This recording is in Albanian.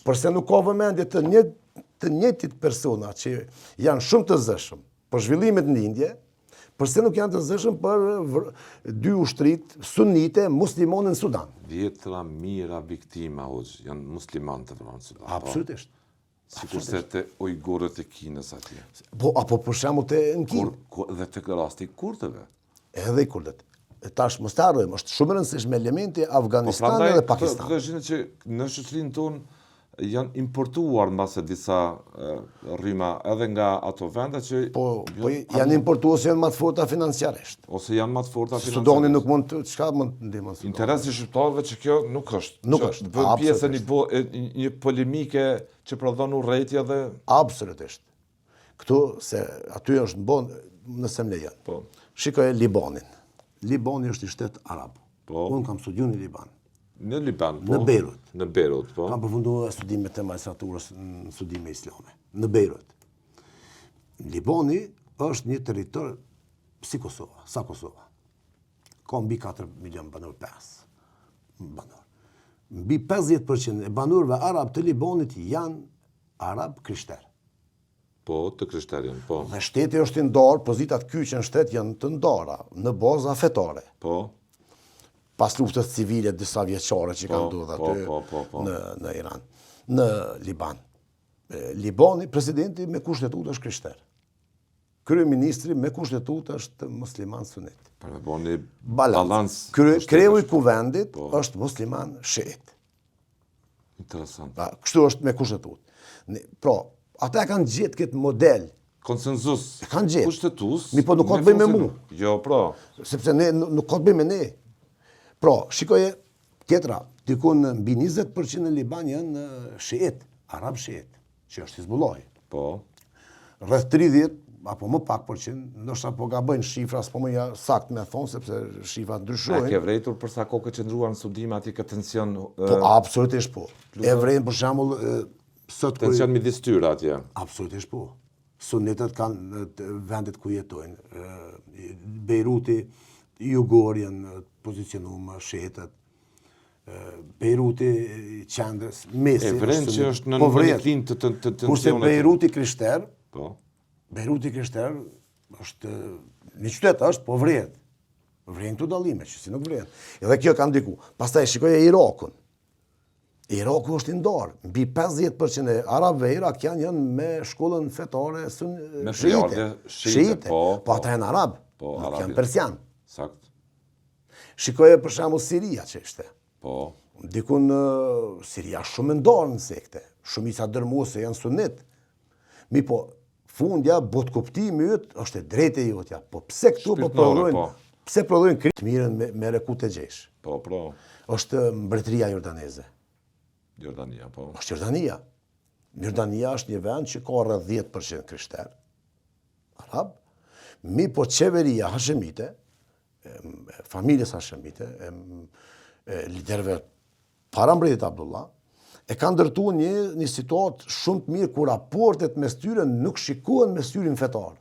përse nuk ka vëmendje të njëjtit persona që janë shumë të zëshëm për zhvillimet në Indje, përse nuk janë të zëshëm për dy ushtrit sunite muslimane në Sudan. Vjetra mira viktima janë musliman të vranë në Sudan. Absolutisht. Sikurse të ujgurët e Kinës atje. Apo për shembull në Kinë. Dhe të rasti kurdëve. Edhe i kurdët. Tash mos ta harrojmë, është shumë e rëndësishme elementi Afganistani dhe Pakistani. Po prandaj që në shoqërinë tonë janë importuar mbase disa rryma edhe nga ato vende që po janë importuar ose janë më të forta financiarisht. Ose janë më të forta financiarisht. Sudani nuk mund të çka mund të ndihmon. Interesi shqiptarëve që kjo nuk është. Nuk është. Bën pjesë një polemike që prodhon urrëtie dhe absolutisht. Këtu se aty është nëse më lejon. Po. Shikoj Libanin. Libani është i shtet arab. Po. Unë kam studiuar në Liban. Në Liban, po. Në Beirut. Në Beirut, po. Kam përfunduar studimet e magjistraturës në studime islame. Në Beirut. Libani është një territor si Kosova, sa Kosova. Ka mbi 4 milion banor, 5 banor. Mbi 50% e banorëve arab të Libanit janë arab krishterë. Po, të krishterën, po. Dhe shteti është i ndarë, pozitat kyçe në shtet janë të ndara, në baza fetare. Po. Pas luftës civile disa vjeçare që kanë ndodhur aty në Iran, në Liban. Libani, presidenti me kushtetutë është krishter. Kryeministri me kushtetutë është musliman sunit. Për me boni balans. Kreu i kuvendit është musliman shiit. Interesant. Kështu është me kushtetutë. Pra, ata kanë gjetë këtë model. Konsenzus. Kanë gjetë. Kushtetus. Mi po nuk ka të bëjmë me mu. Jo, pra. Sepse ne nuk ka të bëjmë me ne. Pra, shikoje tjetra, dikun mbi 20% në Liban janë shiit, arab shiit, që është Hizbullahi. Po. Rreth 30, apo më pak përqind, ndoshta po gabojnë shifra, s'po më ja sakt me thonë, sepse shifrat ndryshojnë. A ke vrejtur përsa kohë qëndruar në studime ati këtë tension? Po, absolutisht po. E vrejnë për shembull sot tension midis tyre atje. Absolutisht po. Sunetët kanë vendet ku jetojnë. Beiruti, jugor janë pozicionuar më shiitët. Beiruti qendrës, mesi. E vrenë që është në një klin të tensionet. Kurse Beiruti krishter, po. Beiruti krishter është një qytet është, po vrehet. Vrejnë këto dallime, që si nuk vrejnë. Edhe kjo ka ndiku. Pastaj shikoje Irakun. Iraku është i ndarë. Mbi 50% e arabëve irakian janë me shkollën fetare shiite. Po ata janë arab, nuk janë persian. Sakt. Shikoje për shembull Siria që ishte. Po. Dikun Siria shumë ndarë në sekte. Shumica dërmuese janë sunit. Mi po, fundja, bot kuptimi yt është e drejtë e jotja. Po pse këtu po prodhojnë? Pse prodhojnë kritë mirën me rekut e gjesh? Po, po. Është mbretëria jordaneze. Jordania, po. Është Jordania. Jordania është një vend që ka rreth 10% krishter. Arab. Mi po qeveria hashemite, familjes hashemite, liderëve para mbretit Abdullah, e kanë ndërtuar një situatë shumë të mirë ku raportet mes tyre nuk shikohen me syrin fetar.